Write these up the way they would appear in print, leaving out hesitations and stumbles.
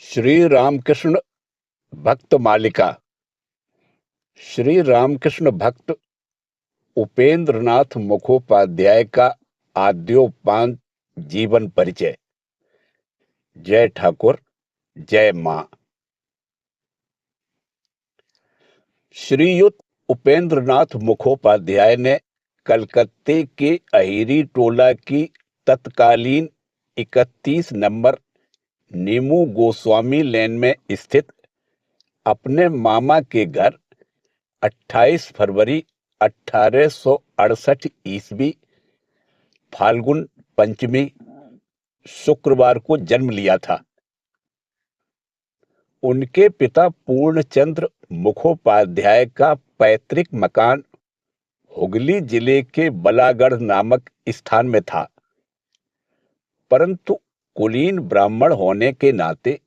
श्री रामकृष्ण भक्त मालिका। श्री रामकृष्ण भक्त उपेंद्रनाथ मुखोपाध्याय का आद्योपांत जीवन परिचय। जय ठाकुर, जय मां। श्रीयुत उपेंद्रनाथ मुखोपाध्याय ने कलकत्ते के अहिरी टोला की तत्कालीन 31 नंबर नीमू गोस्वामी लेन में स्थित अपने मामा के घर 28 फरवरी 1868 ईस्वी फाल्गुन पंचमी शुक्रवार को जन्म लिया था। उनके पिता पूर्णचंद्र मुखोपाध्याय का पैतृक मकान हुगली जिले के बलागढ़ नामक स्थान में था, परंतु कुलीन ब्राह्मण होने के नाते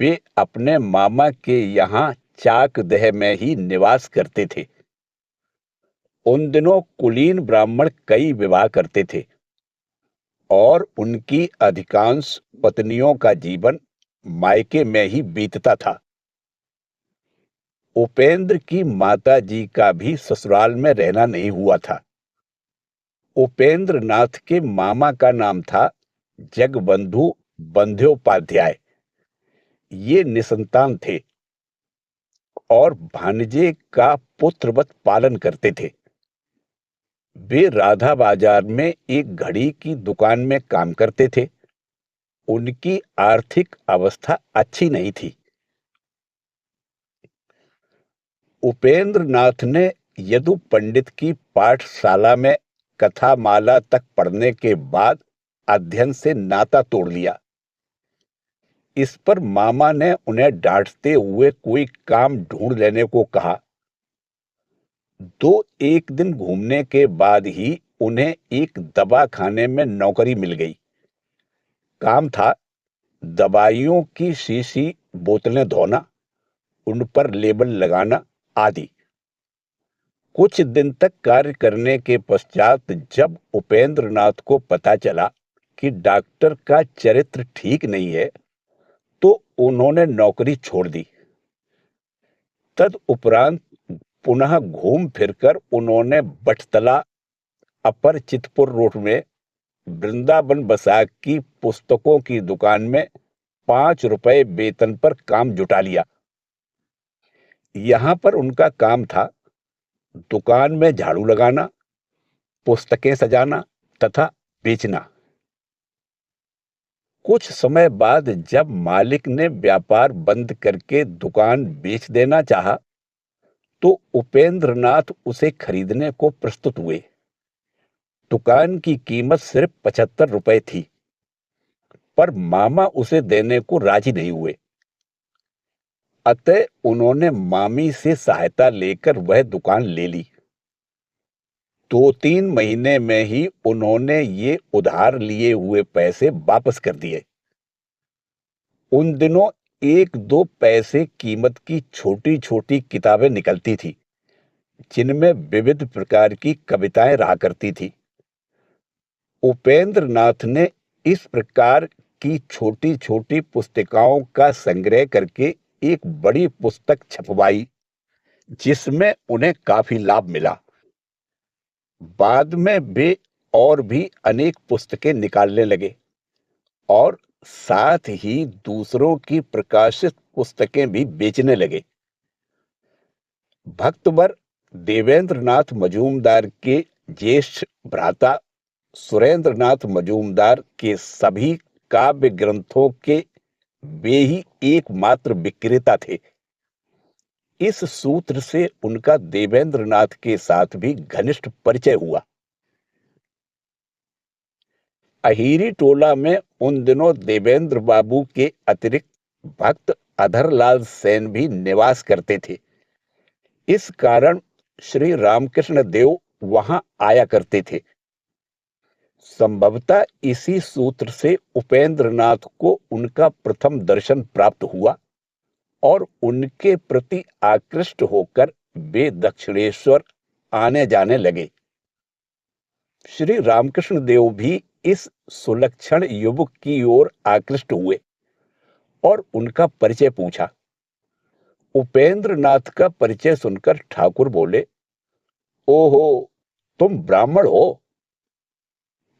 वे अपने मामा के यहाँ चाकदह में ही निवास करते थे। उन दिनों कुलीन ब्राह्मण कई विवाह करते थे और उनकी अधिकांश पत्नियों का जीवन मायके में ही बीतता था। उपेंद्र की माता जी का भी ससुराल में रहना नहीं हुआ था। उपेंद्र नाथ के मामा का नाम था जगबंधु बंध्योपाध्याय। ये निसंतान थे और भांजे का पुत्रवत पालन करते थे। वे राधा बाजार में एक घड़ी की दुकान में काम करते थे। उनकी आर्थिक अवस्था अच्छी नहीं थी। उपेंद्र नाथ ने यदु पंडित की पाठशाला में कथामाला तक पढ़ने के बाद अध्ययन से नाता तोड़ लिया। इस पर मामा ने उन्हें डांटते हुए कोई काम ढूंढ लेने को कहा। एक दिन घूमने के बाद ही उन्हें एक दवाखाने में नौकरी मिल गई। काम था दवाइयों की शीशी बोतलें धोना, उन पर लेबल लगाना आदि। कुछ दिन तक कार्य करने के पश्चात जब उपेंद्र नाथ को पता चला कि डॉक्टर का चरित्र ठीक नहीं है, तो उन्होंने नौकरी छोड़ दी। तदुपरांत पुनः घूम फिरकर उन्होंने बटतला अपर चितपुर रोड में वृंदावन बसाक की पुस्तकों की दुकान में 5 रुपए वेतन पर काम जुटा लिया। यहां पर उनका काम था दुकान में झाड़ू लगाना, पुस्तकें सजाना तथा बेचना। कुछ समय बाद जब मालिक ने व्यापार बंद करके दुकान बेच देना चाहा, तो उपेंद्रनाथ उसे खरीदने को प्रस्तुत हुए। दुकान की कीमत सिर्फ 75 रुपए थी, पर मामा उसे देने को राजी नहीं हुए। अतः उन्होंने मामी से सहायता लेकर वह दुकान ले ली। 2-3 महीने में ही उन्होंने ये उधार लिए हुए पैसे वापस कर दिए। उन दिनों 1-2 पैसे कीमत की छोटी छोटी किताबें निकलती थी, जिनमें विविध प्रकार की कविताएं रहा करती थी। उपेंद्र नाथ ने इस प्रकार की छोटी छोटी पुस्तिकाओं का संग्रह करके एक बड़ी पुस्तक छपवाई, जिसमें उन्हें काफी लाभ मिला। बाद में वे और भी अनेक पुस्तकें निकालने लगे और साथ ही दूसरों की प्रकाशित पुस्तकें भी बेचने लगे। भक्तवर देवेंद्रनाथ मजूमदार के ज्येष्ठ भ्राता सुरेंद्रनाथ मजूमदार के सभी काव्य ग्रंथों के वे ही एकमात्र विक्रेता थे। इस सूत्र से उनका देवेंद्रनाथ के साथ भी घनिष्ठ परिचय हुआ। अहिरी टोला में उन दिनों देवेंद्र बाबू के अतिरिक्त भक्त अधरलाल सेन भी निवास करते थे। इस कारण श्री रामकृष्ण देव वहां आया करते थे। संभवतः इसी सूत्र से उपेंद्रनाथ को उनका प्रथम दर्शन प्राप्त हुआ और उनके प्रति आकृष्ट होकर वे दक्षिणेश्वर आने जाने लगे। श्री रामकृष्ण देव भी इस सुलक्षण युवक की ओर आकृष्ट हुए और उनका परिचय पूछा। उपेंद्र नाथ का परिचय सुनकर ठाकुर बोले, ओहो, तुम ब्राह्मण हो?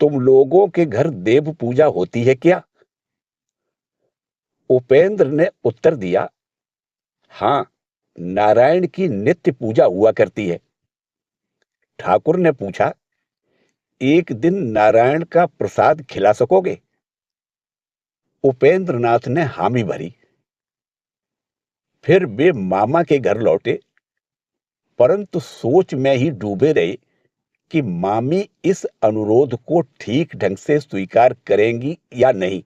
तुम लोगों के घर देव पूजा होती है क्या? उपेंद्र ने उत्तर दिया, हाँ, नारायण की नित्य पूजा हुआ करती है। ठाकुर ने पूछा, एक दिन नारायण का प्रसाद खिला सकोगे? उपेंद्र नाथ ने हामी भरी। फिर वे मामा के घर लौटे, परंतु सोच में ही डूबे रहे कि मामी इस अनुरोध को ठीक ढंग से स्वीकार करेंगी या नहीं।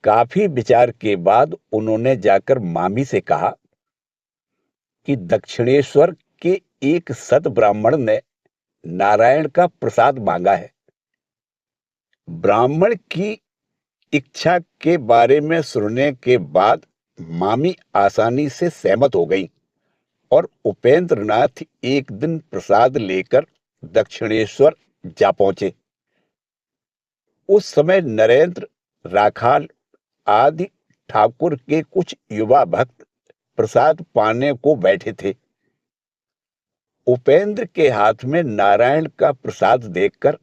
काफी विचार के बाद उन्होंने जाकर मामी से कहा कि दक्षिणेश्वर के एक सत ब्राह्मण ने नारायण का प्रसाद मांगा है। ब्राह्मण की इच्छा के बारे में सुनने के बाद मामी आसानी से सहमत हो गई और उपेंद्र नाथ एक दिन प्रसाद लेकर दक्षिणेश्वर जा पहुंचे। उस समय नरेंद्र, राखाल आदि ठाकुर के कुछ युवा भक्त प्रसाद पाने को बैठे थे। उपेंद्र के हाथ में नारायण का प्रसाद देखकर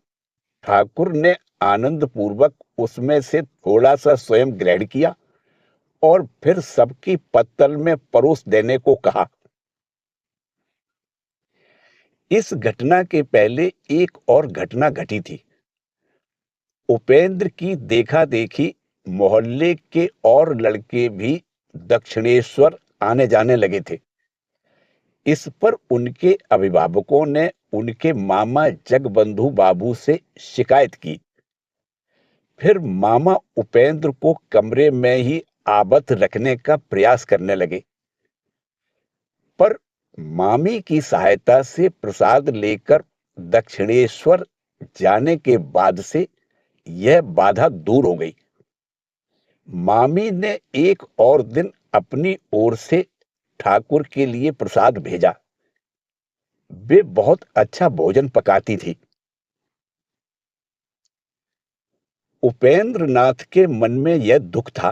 ठाकुर ने आनंद पूर्वक उसमें से थोड़ा सा स्वयं ग्रहण किया और फिर सबकी पत्तल में परोस देने को कहा। इस घटना के पहले एक और घटना घटी थी। उपेंद्र की देखा देखी मोहल्ले के और लड़के भी दक्षिणेश्वर आने जाने लगे थे। इस पर उनके अभिभावकों ने उनके मामा जगबंधु बाबू से शिकायत की। फिर मामा उपेंद्र को कमरे में ही आबद्ध रखने का प्रयास करने लगे, पर मामी की सहायता से प्रसाद लेकर दक्षिणेश्वर जाने के बाद से यह बाधा दूर हो गई। मामी ने एक और दिन अपनी ओर से ठाकुर के लिए प्रसाद भेजा। वे बहुत अच्छा भोजन पकाती थी। उपेंद्र नाथ के मन में यह दुख था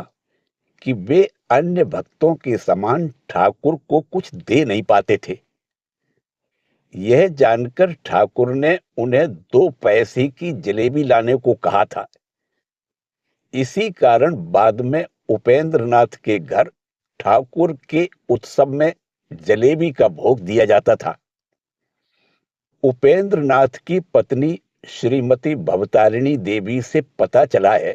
कि वे अन्य भक्तों के समान ठाकुर को कुछ दे नहीं पाते थे। यह जानकर ठाकुर ने उन्हें 2 पैसे की जलेबी लाने को कहा था। इसी कारण बाद में उपेंद्र नाथ के घर ठाकुर के उत्सव में जलेबी का भोग दिया जाता था। उपेंद्र नाथ की पत्नी श्रीमती भवतारिणी देवी से पता चला है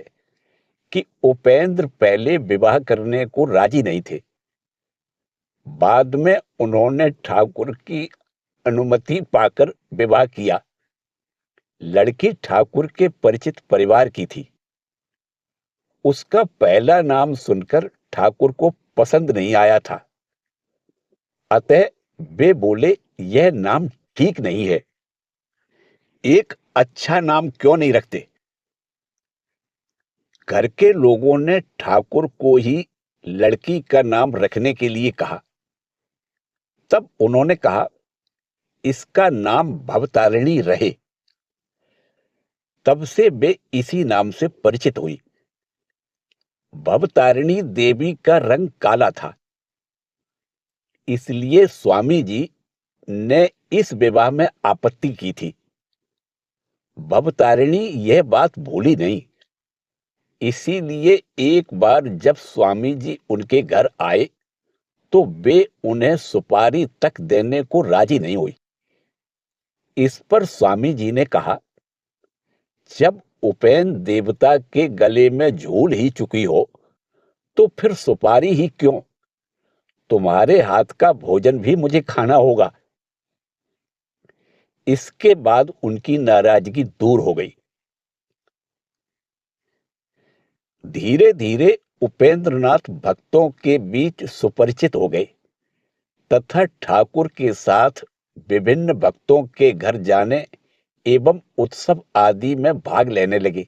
कि उपेंद्र पहले विवाह करने को राजी नहीं थे। बाद में उन्होंने ठाकुर की अनुमति पाकर विवाह किया। लड़की ठाकुर के परिचित परिवार की थी। उसका पहला नाम सुनकर ठाकुर को पसंद नहीं आया था, अतः वे बोले, यह नाम ठीक नहीं है, एक अच्छा नाम क्यों नहीं रखते? घर के लोगों ने ठाकुर को ही लड़की का नाम रखने के लिए कहा। तब उन्होंने कहा, इसका नाम भवतारिणी रहे। तब से वे इसी नाम से परिचित हुई। भवतारिणी देवी का रंग काला था, इसलिए स्वामी जी ने इस विवाह में आपत्ति की थी। भवतारिणी यह बात भूली नहीं, इसीलिए एक बार जब स्वामी जी उनके घर आए तो वे उन्हें सुपारी तक देने को राजी नहीं हुई। इस पर स्वामी जी ने कहा, जब उपेंद्र देवता के गले में झूल ही चुकी हो तो फिर सुपारी ही क्यों? तुम्हारे हाथ का भोजन भी मुझे खाना होगा। इसके बाद उनकी नाराजगी दूर हो गई। धीरे धीरे उपेंद्रनाथ भक्तों के बीच सुपरिचित हो गए तथा ठाकुर के साथ विभिन्न भक्तों के घर जाने एवं उत्सव आदि में भाग लेने लगे।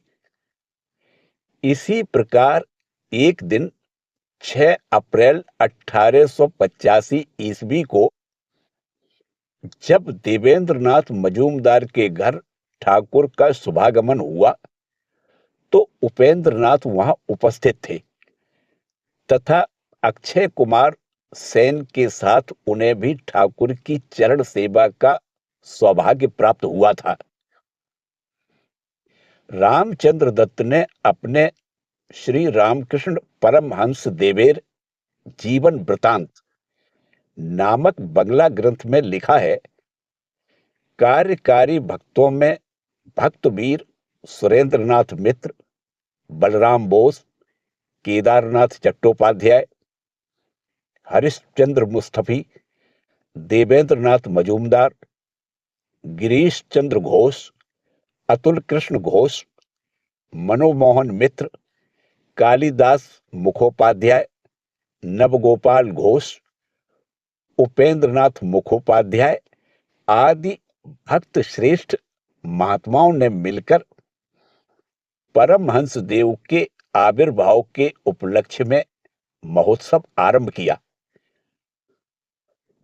इसी प्रकार एक दिन 6 अप्रैल 1885 ईस्वी को जब देवेंद्रनाथ मजूमदार के घर ठाकुर का शुभागमन हुआ तो उपेंद्रनाथ वहां उपस्थित थे। तथा अक्षय कुमार सेन के साथ उन्हें भी ठाकुर की चरण सेवा का सौभाग्य प्राप्त हुआ था। रामचंद्र दत्त ने अपने श्री रामकृष्ण परमहंस देवेर जीवन वृतांत नामक बंगला ग्रंथ में लिखा है, कार्यकारी भक्तों में भक्तवीर सुरेंद्रनाथ मित्र, बलराम बोस, केदारनाथ चट्टोपाध्याय, हरिश्चंद्र मुस्तफी, देवेंद्रनाथ मजूमदार, गिरीश चंद्र घोष, अतुल कृष्ण घोष, मनोमोहन मित्र, कालिदास मुखोपाध्याय, नवगोपाल घोष, उपेंद्रनाथ मुखोपाध्याय आदि भक्त श्रेष्ठ महात्माओं ने मिलकर परमहंस देव के आविर्भाव के उपलक्ष्य में महोत्सव आरंभ किया।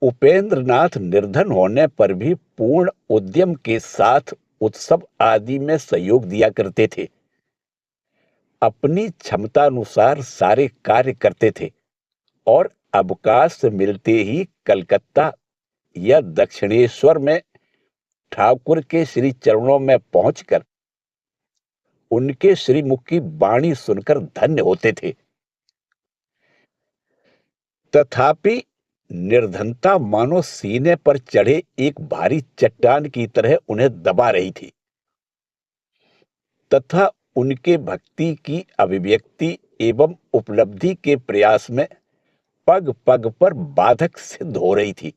उपेंद्रनाथ निर्धन होने पर भी पूर्ण उद्यम के साथ उत्सव आदि में सहयोग दिया करते थे। अपनी क्षमतानुसार सारे कार्य करते थे और अवकाश मिलते ही कलकत्ता या दक्षिणेश्वर में ठाकुर के श्री चरणों में पहुंचकर उनके श्रीमुख की वाणी सुनकर धन्य होते थे। तथापि निर्धनता मानो सीने पर चढ़े एक भारी चट्टान की तरह उन्हें दबा रही थी तथा उनके भक्ति की अभिव्यक्ति एवं उपलब्धि के प्रयास में पग पग पर बाधक सिद्ध हो रही थी।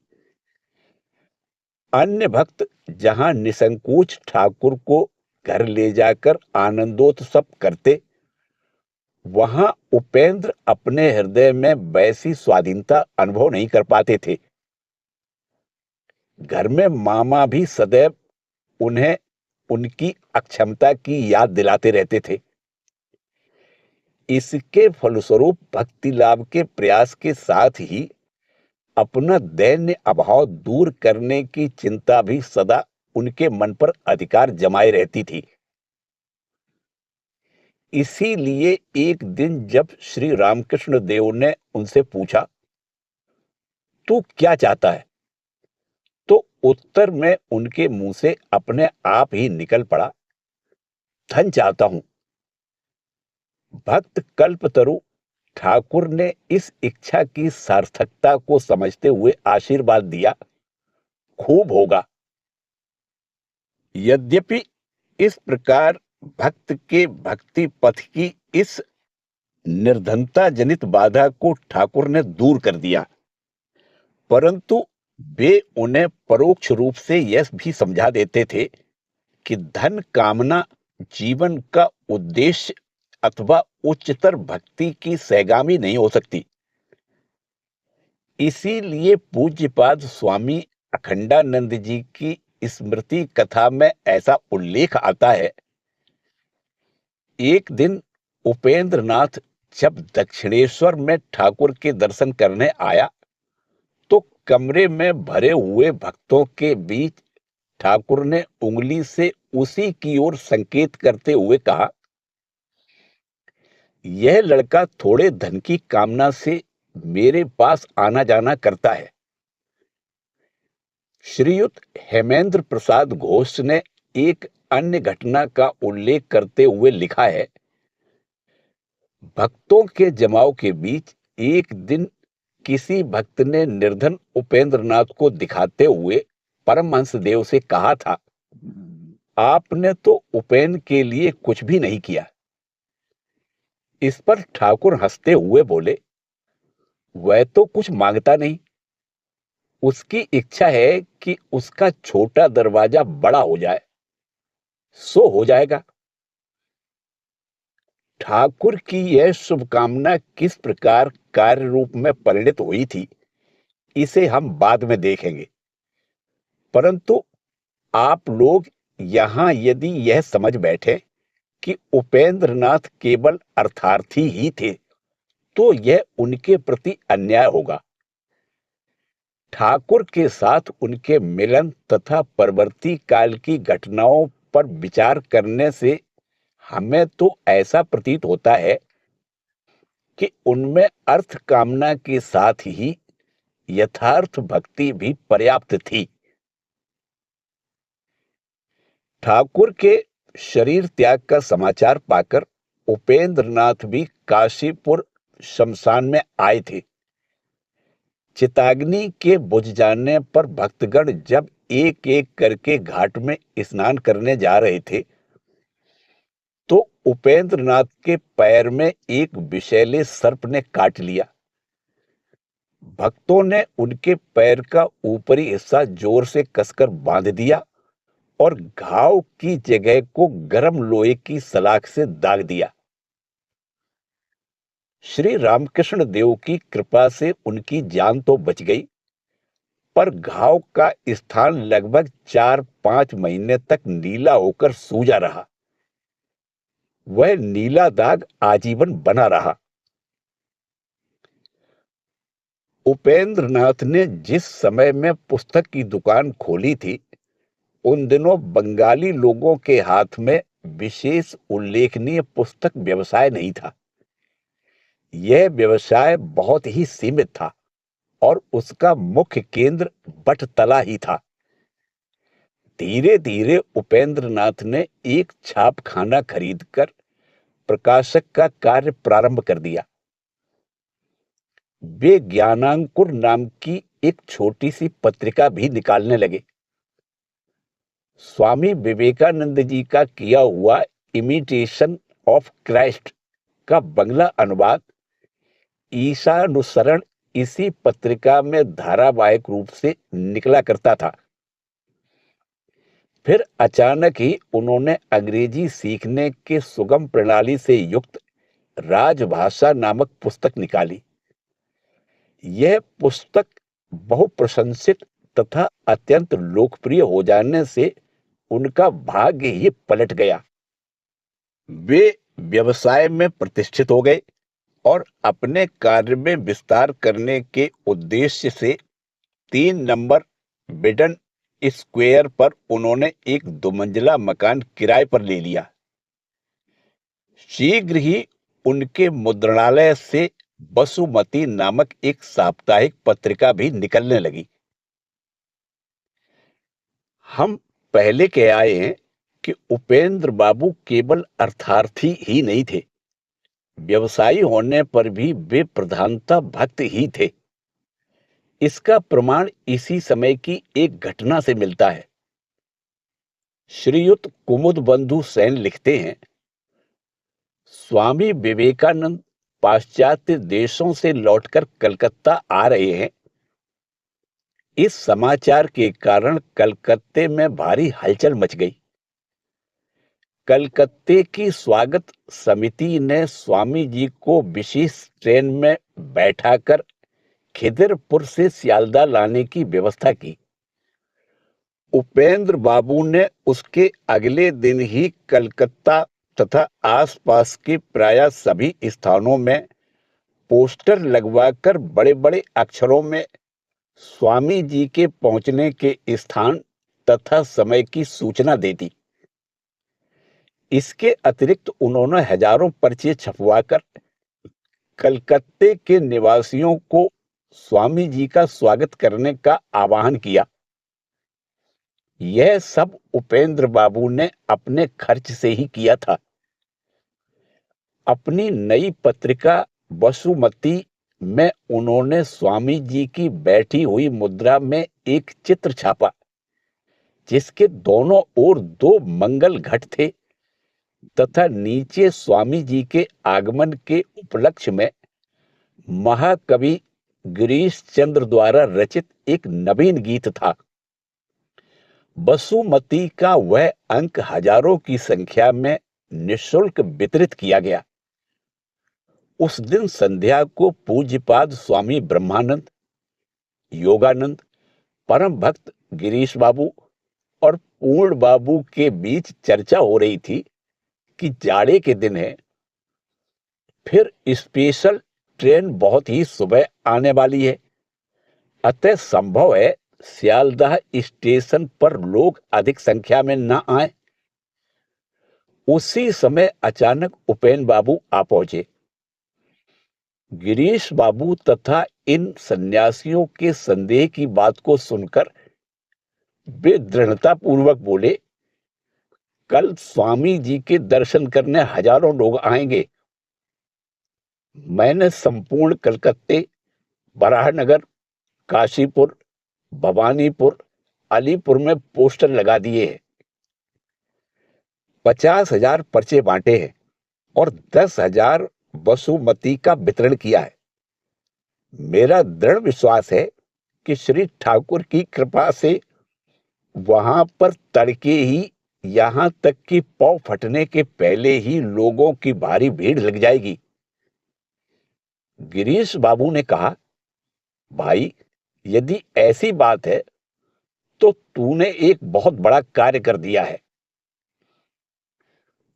अन्य भक्त जहां निसंकोच ठाकुर को घर ले जाकर आनंदोत्सव करते, वहां उपेंद्र अपने हृदय में वैसी स्वाधीनता अनुभव नहीं कर पाते थे। घर में मामा भी सदैव उन्हें उनकी अक्षमता की याद दिलाते रहते थे। इसके फलस्वरूप भक्ति लाभ के प्रयास के साथ ही अपना दैन्य अभाव दूर करने की चिंता भी सदा उनके मन पर अधिकार जमाए रहती थी। इसीलिए एक दिन जब श्री रामकृष्ण देव ने उनसे पूछा, तू क्या चाहता है? तो उत्तर में उनके मुंह से अपने आप ही निकल पड़ा, धन चाहता हूं। भक्त कल्पतरु ठाकुर ने इस इच्छा की सार्थकता को समझते हुए आशीर्वाद दिया, खूब होगा। यद्यपि इस प्रकार भक्त के भक्ति पथ की इस निर्धनता जनित बाधा को ठाकुर ने दूर कर दिया, परंतु वे उन्हें परोक्ष रूप से यह भी समझा देते थे कि धन कामना जीवन का उद्देश्य अथवा उच्चतर भक्ति की सहगामी नहीं हो सकती। इसीलिए पूज्यपाद स्वामी अखंडानंद जी की स्मृति कथा में ऐसा उल्लेख आता है, एक दिन उपेंद्रनाथ जब दक्षिणेश्वर में ठाकुर के दर्शन करने आया तो कमरे में भरे हुए भक्तों के बीच ठाकुर ने उंगली से उसी की ओर संकेत करते हुए कहा, यह लड़का थोड़े धन की कामना से मेरे पास आना जाना करता है। श्रीयुत हेमेंद्र प्रसाद घोष ने एक अन्य घटना का उल्लेख करते हुए लिखा है, भक्तों के जमाव के बीच एक दिन किसी भक्त ने निर्धन उपेंद्रनाथ को दिखाते हुए परमहंस देव से कहा था, आपने तो उपेन के लिए कुछ भी नहीं किया। इस पर ठाकुर हंसते हुए बोले, वह तो कुछ मांगता नहीं, उसकी इच्छा है कि उसका छोटा दरवाजा बड़ा हो जाए, सो हो जाएगा। ठाकुर की यह शुभकामना किस प्रकार कार्य रूप में परिणत हुई थी, इसे हम बाद में देखेंगे, परंतु आप लोग यहां यदि यह समझ बैठे कि उपेंद्रनाथ केवल अर्थार्थी ही थे, तो यह उनके प्रति अन्याय होगा। ठाकुर के साथ उनके मिलन तथा परवर्ती काल की घटनाओं पर विचार करने से हमें तो ऐसा प्रतीत होता है कि उनमें अर्थ कामना के साथ ही यथार्थ भक्ति भी पर्याप्त थी। ठाकुर के शरीर त्याग का समाचार पाकर उपेंद्रनाथ भी काशीपुर शमशान में आए थे। चिताग्नि के बुझ जाने पर भक्तगण जब एक एक करके घाट में स्नान करने जा रहे थे, तो उपेंद्रनाथ के पैर में एक विषैले सर्प ने काट लिया। भक्तों ने उनके पैर का ऊपरी हिस्सा जोर से कसकर बांध दिया और घाव की जगह को गर्म लोहे की सलाख से दाग दिया। श्री रामकृष्ण देव की कृपा से उनकी जान तो बच गई, पर घाव का स्थान लगभग 4-5 महीने तक नीला होकर सूजा रहा। वह नीला दाग आजीवन बना रहा। उपेंद्रनाथ ने जिस समय में पुस्तक की दुकान खोली थी, उन दिनों बंगाली लोगों के हाथ में विशेष उल्लेखनीय पुस्तक व्यवसाय नहीं था। यह व्यवसाय बहुत ही सीमित था और उसका मुख्य केंद्र बटतला ही था। धीरे धीरे उपेंद्रनाथ ने एक छापखाना खरीदकर प्रकाशक का कार्य प्रारंभ कर दिया। वे ज्ञानांकुर नाम की एक छोटी सी पत्रिका भी निकालने लगे। स्वामी विवेकानंद जी का किया हुआ इमिटेशन ऑफ क्राइस्ट का बंगला अनुवाद ईशानुसरण इसी पत्रिका में धारावाहिक रूप से निकला करता था। फिर अचानक ही उन्होंने अंग्रेजी सीखने के सुगम प्रणाली से युक्त राजभाषा नामक पुस्तक निकाली। यह पुस्तक बहुप्रशंसित तथा अत्यंत लोकप्रिय हो जाने से उनका भाग्य ही पलट गया। वे व्यवसाय में प्रतिष्ठित हो गए और अपने कार्य में विस्तार करने के उद्देश्य से 3 नंबर बिडन स्क्वायर पर उन्होंने एक 2 मंजिला मकान किराए पर ले लिया। शीघ्र ही उनके मुद्रणालय से बसुमती नामक एक साप्ताहिक पत्रिका भी निकलने लगी। हम पहले कह आए हैं कि उपेंद्र बाबू केवल अर्थार्थी ही नहीं थे, व्यवसायी होने पर भी वे प्रधानता भक्त ही थे। इसका प्रमाण इसी समय की एक घटना से मिलता है। श्रीयुत कुमुदबंधु सेन लिखते हैं, स्वामी विवेकानंद पाश्चात्य देशों से लौटकर कलकत्ता आ रहे हैं। इस समाचार के कारण कलकत्ते में भारी हलचल मच गई। कलकत्ते की स्वागत समिति ने स्वामी जी को विशेष ट्रेन में बैठाकर खिदिरपुर से सियालदा लाने की व्यवस्था की। उपेंद्र बाबू ने उसके अगले दिन ही कलकत्ता तथा आसपास के प्राय सभी स्थानों में पोस्टर लगवाकर बड़े बड़े अक्षरों में स्वामी जी के पहुंचने के स्थान तथा समय की सूचना दे दी। इसके अतिरिक्त उन्होंने हजारों पर्चे छपवाकर कलकत्ते के निवासियों को स्वामी जी का स्वागत करने का आह्वान किया। यह सब उपेंद्र बाबू ने अपने खर्च से ही किया था। अपनी नई पत्रिका बसुमती में उन्होंने स्वामी जी की बैठी हुई मुद्रा में एक चित्र छापा, जिसके दोनों ओर 2 मंगल घट थे तथा नीचे स्वामी जी के आगमन के उपलक्ष्य में महाकवि गिरीश चंद्र द्वारा रचित एक नवीन गीत था। बसुमती का वह अंक हजारों की संख्या में निःशुल्क वितरित किया गया। उस दिन संध्या को पूज्यपाद स्वामी ब्रह्मानंद, योगानंद, परम भक्त गिरीश बाबू और पूर्ण बाबू के बीच चर्चा हो रही थी कि जाड़े के दिन है, फिर स्पेशल ट्रेन बहुत ही सुबह आने वाली है, अतः संभव है सियालदाह स्टेशन पर लोग अधिक संख्या में न आए। उसी समय अचानक उपेन बाबू आ पहुंचे। गिरीश बाबू तथा इन सन्यासियों के संदेह की बात को सुनकर वे दृढ़ता पूर्वक बोले, कल स्वामी जी के दर्शन करने हजारों लोग आएंगे। मैंने संपूर्ण कलकत्ते, बराहनगर, काशीपुर, भवानीपुर, अलीपुर में पोस्टर लगा दिए हैं, 50,000 पर्चे बांटे हैं और 10,000 वसुमती का वितरण किया है। मेरा दृढ़ विश्वास है कि श्री ठाकुर की कृपा से वहां पर तड़के ही, यहां तक कि पौ फटने के पहले ही लोगों की भारी भीड़ लग जाएगी। गिरीश बाबू ने कहा, भाई यदि ऐसी बात है तो तूने एक बहुत बड़ा कार्य कर दिया है।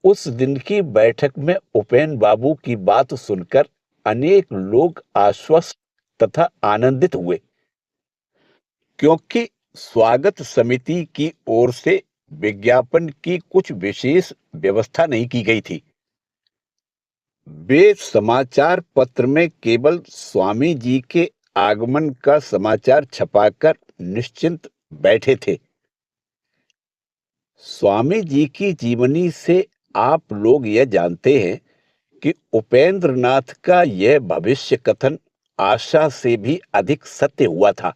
उस दिन की बैठक में उपेन बाबू की बात सुनकर अनेक लोग आश्वस्त तथा आनंदित हुए, क्योंकि स्वागत समिति की ओर से विज्ञापन की कुछ विशेष व्यवस्था नहीं की गई थी। वे समाचार पत्र में केवल स्वामी जी के आगमन का समाचार छपाकर निश्चिंत बैठे थे। स्वामी जी की जीवनी से आप लोग यह जानते हैं कि उपेंद्र नाथ का यह भविष्य कथन आशा से भी अधिक सत्य हुआ था।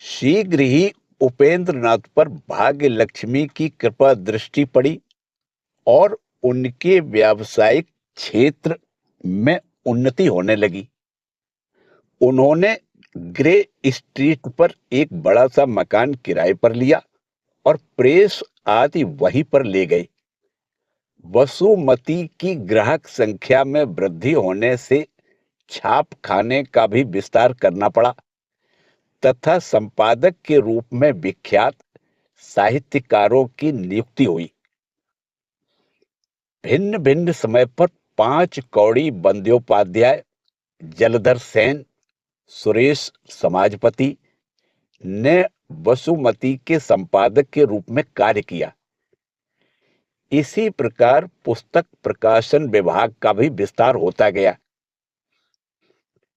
शीघ्र ही उपेंद्र नाथ पर भाग्य लक्ष्मी की कृपा दृष्टि पड़ी और उनके व्यावसायिक क्षेत्र में उन्नति होने लगी। उन्होंने ग्रे स्ट्रीट पर एक बड़ा सा मकान किराए पर लिया और प्रेस आदि वहीं पर ले गए। वसुमती की ग्राहक संख्या में वृद्धि होने से छाप खाने का भी विस्तार करना पड़ा तथा संपादक के रूप में विख्यात साहित्यकारों की नियुक्ति हुई। भिन्न भिन्न समय पर 5 कौड़ी बंद्योपाध्याय, जलधर सेन, सुरेश समाजपति ने वसुमती के संपादक के रूप में कार्य किया। इसी प्रकार पुस्तक प्रकाशन विभाग का भी विस्तार होता गया।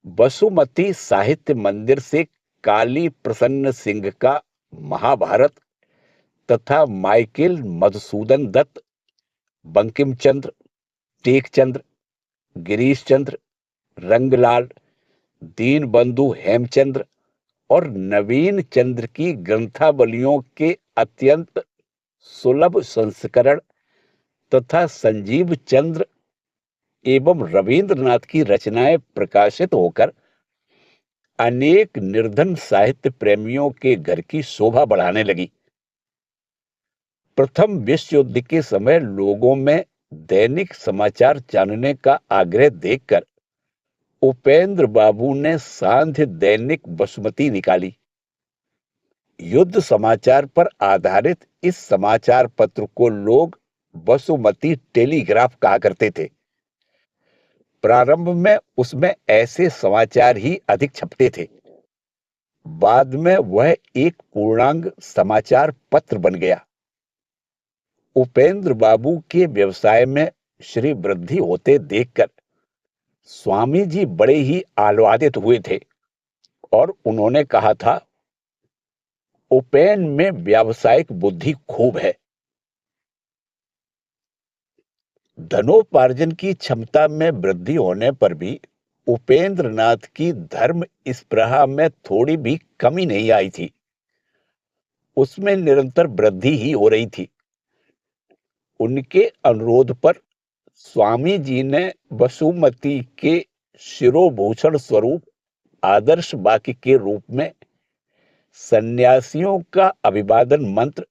वसुमती साहित्य मंदिर से काली प्रसन्न सिंह का महाभारत तथा माइकेल मधुसूदन दत्त, बंकिम चंद्र, टेकचंद्र, गिरीश चंद्र, रंगलाल, दीनबंधु हेमचंद्र और नवीन चंद्र की ग्रंथावलियों के अत्यंत सुलभ संस्करण तथा संजीव चंद्र एवं रविंद्रनाथ की रचनाएं प्रकाशित होकर अनेक निर्धन साहित्य प्रेमियों के घर की शोभा बढ़ाने लगी। प्रथम विश्व युद्ध के समय लोगों में दैनिक समाचार जानने का आग्रह देखकर उपेंद्र बाबू ने सांध्य दैनिक वसुमती निकाली। युद्ध समाचार पर आधारित इस समाचार पत्र को लोग वसुमती टेलीग्राफ कहा करते थे। प्रारंभ में उसमें ऐसे समाचार ही अधिक छपते थे। बाद में वह एक पूर्णांग समाचार पत्र बन गया। उपेंद्र बाबू के व्यवसाय में श्री वृद्धि होते देखकर स्वामी जी बड़े ही आह्लादित हुए थे और उन्होंने कहा था, उपेन में व्यावसायिक बुद्धि खूब है। धनोपार्जन की क्षमता में वृद्धि होने पर भी उपेंद्र नाथ की धर्म स्पृहा में थोड़ी भी कमी नहीं आई थी। उसमें निरंतर वृद्धि ही हो रही थी। उनके अनुरोध पर स्वामी जी ने वसुमती के शिरोभूषण स्वरूप आदर्श वाक्य के रूप में सन्यासियों का अभिवादन मंत्र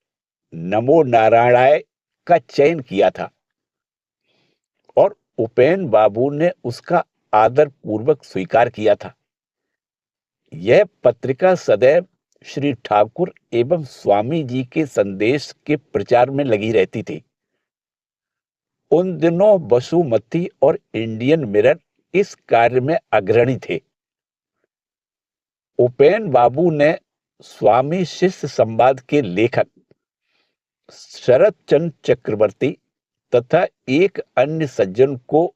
नमो नारायणाय का चयन किया था और उपेन बाबू ने उसका आदर पूर्वक स्वीकार किया था। यह पत्रिका सदैव श्री ठाकुर एवं स्वामी जी के संदेश के प्रचार में लगी रहती थी। उन दिनों वसुमती और इंडियन मिरर इस कार्य में अग्रणी थे। उपेन बाबू ने स्वामी शिष्य संवाद के लेखक शरद चंद्र चक्रवर्ती तथा एक अन्य सज्जन को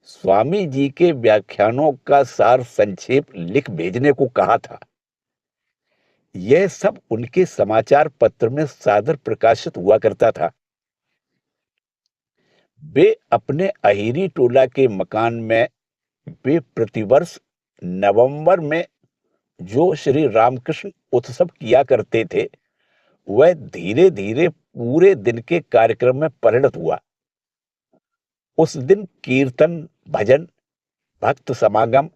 स्वामी जी के व्याख्यानों का सार संक्षेप लिख भेजने को कहा था। यह सब उनके समाचार पत्र में सादर प्रकाशित हुआ करता था। वे अपने अहिरी टोला के मकान में वे प्रतिवर्ष नवंबर में जो श्री रामकृष्ण उत्सव किया करते थे, वह धीरे धीरे पूरे दिन के कार्यक्रम में परिणत हुआ। उस दिन कीर्तन, भजन, भक्त समागम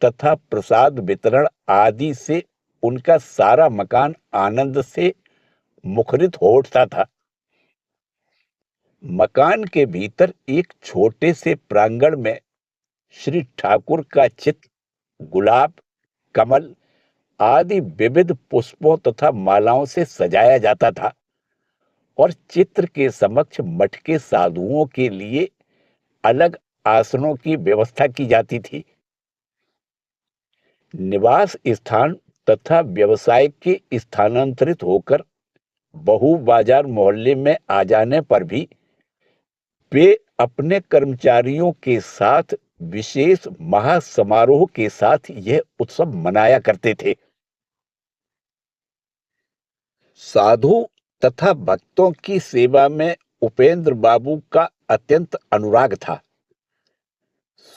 तथा प्रसाद वितरण आदि से उनका सारा मकान आनंद से मुखरित हो उठता था। मकान के भीतर एक छोटे से प्रांगण में श्री ठाकुर का चित्र गुलाब, कमल आदि विविध पुष्पों तथा मालाओं से सजाया जाता था और चित्र के समक्ष मठ के साधुओं के लिए अलग आसनों की व्यवस्था की जाती थी। निवास स्थान तथा व्यवसाय के स्थानांतरित होकर बहु बाजार मोहल्ले में आ जाने पर भी वे अपने कर्मचारियों के साथ विशेष महासमारोह के साथ यह उत्सव मनाया करते थे। साधु तथा भक्तों की सेवा में उपेंद्र बाबू का अत्यंत अनुराग था।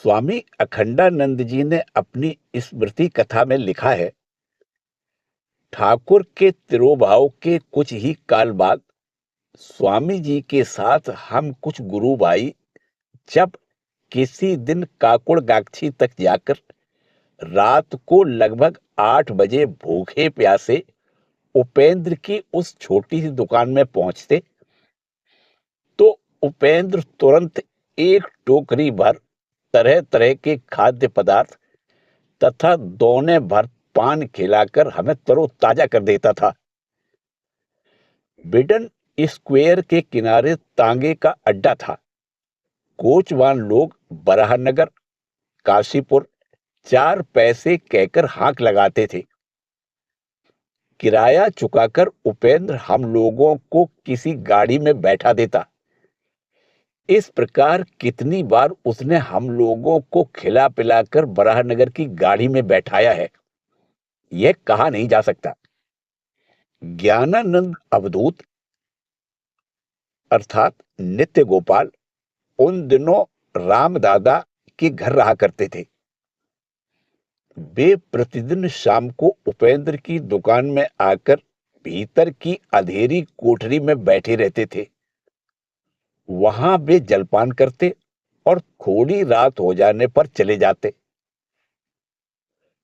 स्वामी अखंडानंद जी ने अपनी स्मृति कथा में लिखा है, ठाकुर के तिरोभाव के कुछ ही काल बाद स्वामी जी के साथ हम कुछ गुरु भाई जब किसी दिन काकुड़गाछी तक जाकर रात को लगभग 8 बजे भूखे प्यासे उपेंद्र की उस छोटी सी दुकान में पहुंचते, तो उपेंद्र तुरंत एक टोकरी भर तरह तरह के खाद्य पदार्थ तथा दोने भर पान खिलाकर हमें तरोताजा कर देता था। बिडन स्क्वायर के किनारे तांगे का अड्डा था। कोचवान लोग बराहनगर, काशीपुर 4 पैसे कहकर हांक लगाते थे। किराया चुकाकर उपेंद्र हम लोगों को किसी गाड़ी में बैठा देता। इस प्रकार कितनी बार उसने हम लोगों को खिला पिलाकर बराहनगर की गाड़ी में बैठाया है, यह कहा नहीं जा सकता। ज्ञानानंद अवधूत अर्थात नित्य गोपाल उन दिनों रामदादा के घर रहा करते थे। वे प्रतिदिन शाम को उपेंद्र की दुकान में आकर भीतर की अंधेरी कोठरी में बैठे रहते थे। वहां वे जलपान करते और थोड़ी रात हो जाने पर चले जाते।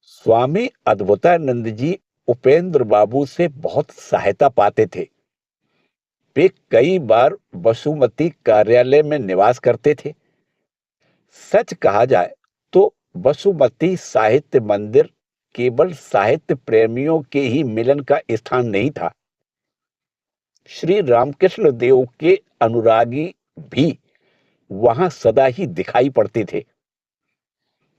स्वामी अद्भुतानंद जी उपेंद्र बाबू से बहुत सहायता पाते थे। वे कई बार वसुमती कार्यालय में निवास करते थे। सच कहा जाए तो वसुमती साहित्य मंदिर केवल साहित्य प्रेमियों के ही मिलन का स्थान नहीं था। श्री रामकृष्ण देव के अनुरागी भी वहां सदा ही दिखाई पड़ते थे।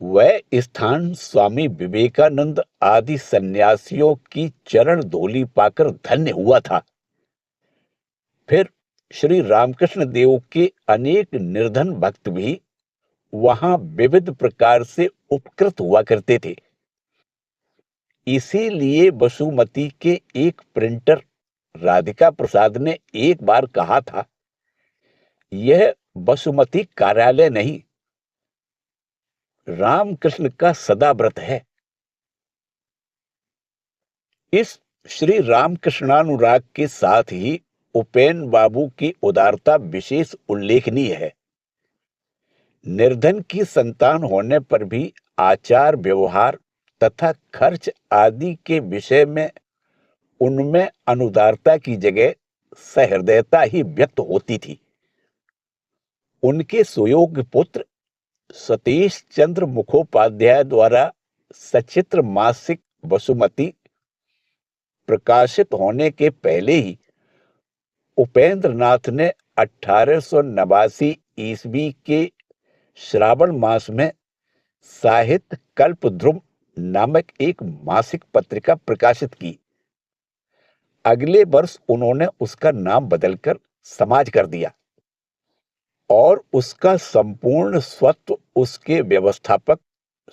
वह स्थान स्वामी विवेकानंद आदि सन्यासियों की चरण धूलि पाकर धन्य हुआ था। फिर श्री रामकृष्ण देव के अनेक निर्धन भक्त भी वहां विविध प्रकार से उपकृत हुआ करते थे। इसीलिए वसुमती के एक प्रिंटर राधिका प्रसाद ने एक बार कहा था, यह वसुमती कार्यालय नहीं, रामकृष्ण का सदा व्रत है। इस श्री रामकृष्णानुराग के साथ ही उपेन बाबू की उदारता विशेष उल्लेखनीय है। निर्धन की संतान होने पर भी आचार व्यवहार तथा खर्च आदि के विषय में उनमें अनुदारता की जगह सहृदयता ही व्यक्त होती थी। उनके सुयोग्य पुत्र सतीश चंद्र मुखोपाध्याय द्वारा सचित्र मासिक वसुमती प्रकाशित होने के पहले ही उपेंद्र नाथ ने 1889 ईस्वी के श्रावण मास में साहित्य कल्प ध्रुव नामक एक मासिक पत्रिका प्रकाशित की। अगले वर्ष उन्होंने उसका नाम बदलकर समाज कर दिया। और उसका संपूर्ण स्वत्व उसके व्यवस्थापक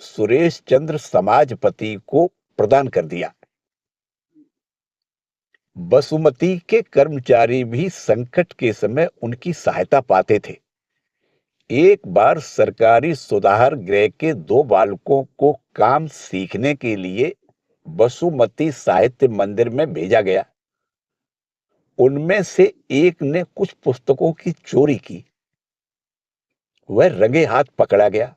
सुरेश चंद्र समाजपति को प्रदान कर दिया। बसुमती के कर्मचारी भी संकट के समय उनकी सहायता पाते थे। एक बार सरकारी सुधार गृह के 2 बालकों को काम सीखने के लिए बसुमती साहित्य मंदिर में भेजा गया। उनमें से एक ने कुछ पुस्तकों की चोरी की। वह रंगे हाथ पकड़ा गया,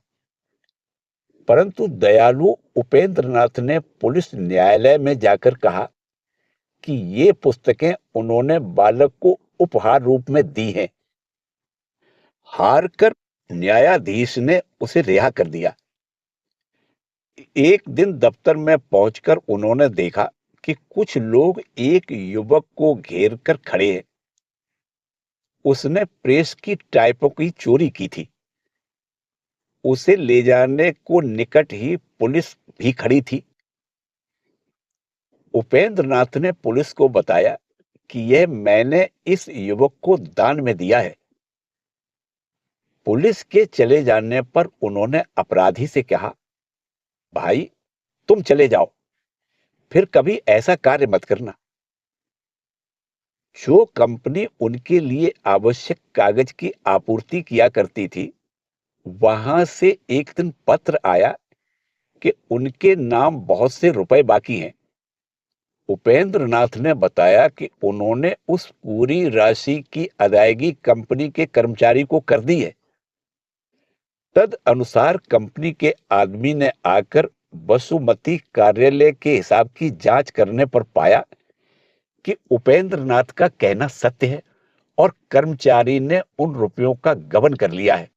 परंतु दयालु उपेंद्रनाथ ने पुलिस न्यायालय में जाकर कहा कि ये पुस्तकें उन्होंने बालक को उपहार रूप में दी हैं। हार कर न्यायाधीश ने उसे रिहा कर दिया। एक दिन दफ्तर में पहुंचकर उन्होंने देखा कि कुछ लोग एक युवक को घेर कर खड़े हैं। उसने प्रेस की टाइपो की चोरी की थी। उसे ले जाने को निकट ही पुलिस भी खड़ी थी। उपेंद्रनाथ ने पुलिस को बताया कि यह मैंने इस युवक को दान में दिया है। पुलिस के चले जाने पर उन्होंने अपराधी से कहा, भाई तुम चले जाओ, फिर कभी ऐसा कार्य मत करना। जो कंपनी उनके लिए आवश्यक कागज की आपूर्ति किया करती थी, वहां से एक दिन पत्र आया कि उनके नाम बहुत से रुपए बाकी हैं। उपेंद्रनाथ ने बताया कि उन्होंने उस पूरी राशि की अदायगी कंपनी के कर्मचारी को कर दी है। तद अनुसार कंपनी के आदमी ने आकर बसुमती कार्यालय के हिसाब की जांच करने पर पाया कि उपेंद्रनाथ का कहना सत्य है और कर्मचारी ने उन रुपयों का गबन कर लिया है।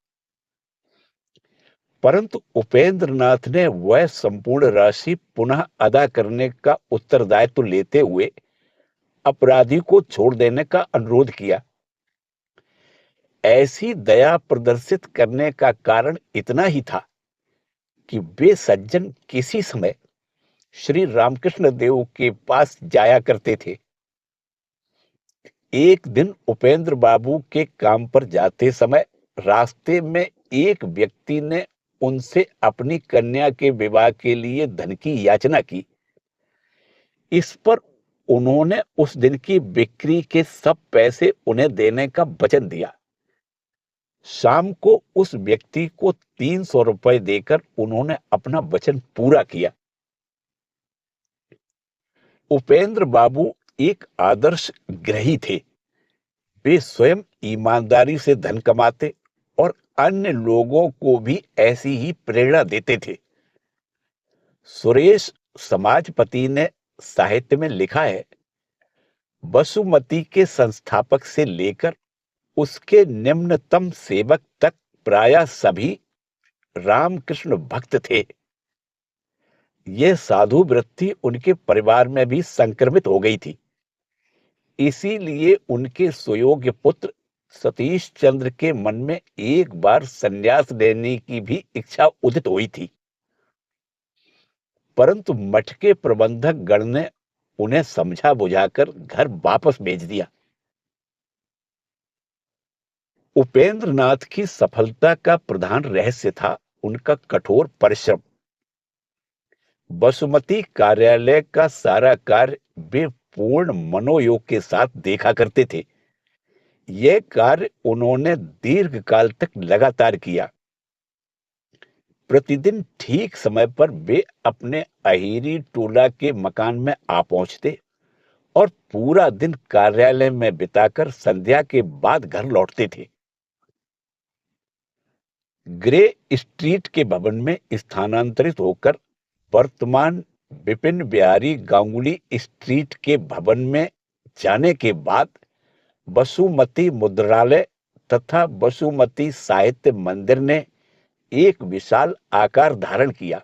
परंतु उपेंद्रनाथ ने वह संपूर्ण राशि पुनः अदा करने का उत्तरदायित्व लेते हुए अपराधी को छोड़ देने का अनुरोध किया। ऐसी दया प्रदर्शित करने का कारण इतना ही था कि वे सज्जन किसी समय श्री रामकृष्ण देव के पास जाया करते थे। एक दिन उपेंद्र बाबू के काम पर जाते समय रास्ते में एक व्यक्ति ने उनसे अपनी कन्या के विवाह के लिए धन की याचना की। इस पर उन्होंने उस दिन की बिक्री के सब पैसे उन्हें देने का वचन दिया। शाम को उस व्यक्ति को 300 रुपए देकर उन्होंने अपना वचन पूरा किया। उपेंद्र बाबू एक आदर्श गृही थे। वे स्वयं ईमानदारी से धन कमाते और अन्य लोगों को भी ऐसी ही प्रेरणा देते थे। सुरेश समाजपति ने साहित्य में लिखा है, बसुमती के संस्थापक से लेकर उसके निम्नतम सेवक तक प्रायः सभी रामकृष्ण भक्त थे। यह साधु वृत्ति उनके परिवार में भी संक्रमित हो गई थी। इसीलिए उनके सुयोग्य पुत्र सतीश चंद्र के मन में एक बार संन्यास लेने की भी इच्छा उदित हुई थी, परंतु मठ के प्रबंधक गण ने उन्हें समझा बुझाकर घर वापस भेज दिया। उपेंद्रनाथ की सफलता का प्रधान रहस्य था उनका कठोर परिश्रम। बसुमती कार्यालय का सारा कार्य वे पूर्ण मनोयोग के साथ देखा करते थे। यह कार्य उन्होंने दीर्घ काल तक लगातार किया। प्रतिदिन ठीक समय पर वे अपने अहिरी टोला के मकान में आ पहुंचते और पूरा दिन कार्यालय में बिताकर संध्या के बाद घर लौटते थे। ग्रे स्ट्रीट के भवन में स्थानांतरित होकर वर्तमान विपिन बिहारी गांगुली स्ट्रीट के भवन में जाने के बाद बसुमती मुद्रालय तथा बसुमती साहित्य मंदिर ने एक विशाल आकार धारण किया।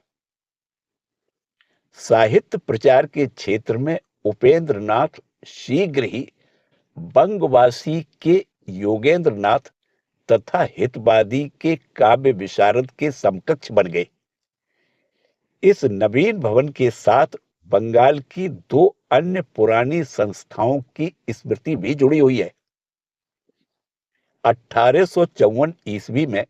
साहित्य प्रचार के क्षेत्र में उपेंद्रनाथ शीघ्र ही बंगवासी के योगेंद्रनाथ तथा हितवादी के काव्य विशारद के समकक्ष बन गए। इस नवीन भवन के साथ बंगाल की 2 अन्य पुरानी संस्थाओं की स्मृति भी जुड़ी हुई है। 1854 ईस्वी में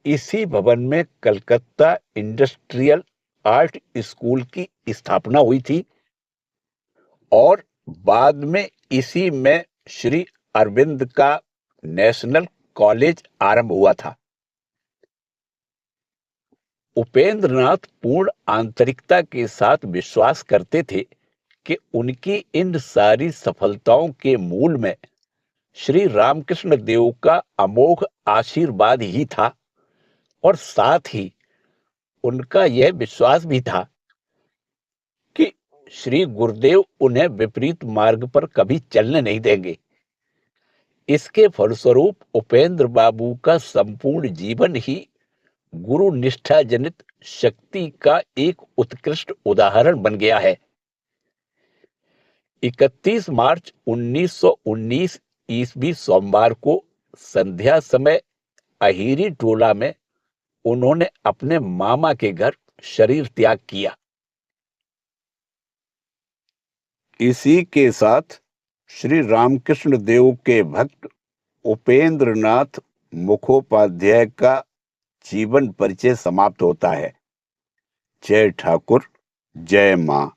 इसी भवन में कलकत्ता इंडस्ट्रियल आर्ट स्कूल की स्थापना हुई थी और बाद में इसी में श्री अरविंद का नेशनल कॉलेज आरंभ हुआ था। उपेंद्र नाथ पूर्ण आंतरिकता के साथ विश्वास करते थे कि उनकी इन सारी सफलताओं के मूल में श्री रामकृष्ण देव का अमोघ आशीर्वाद ही था और साथ ही उनका यह विश्वास भी था कि श्री गुरुदेव उन्हें विपरीत मार्ग पर कभी चलने नहीं देंगे। इसके फलस्वरूप उपेंद्र बाबू का संपूर्ण जीवन ही गुरु निष्ठा जनित शक्ति का एक उत्कृष्ट उदाहरण बन गया है। 31 मार्च 1919 ईस्वी सोमवार को संध्या समय अहिरी टोला में उन्होंने अपने मामा के घर शरीर त्याग किया। इसी के साथ श्री रामकृष्ण देव के भक्त उपेंद्र नाथ मुखोपाध्याय का जीवन परिचय समाप्त होता है। जय ठाकुर, जय मां।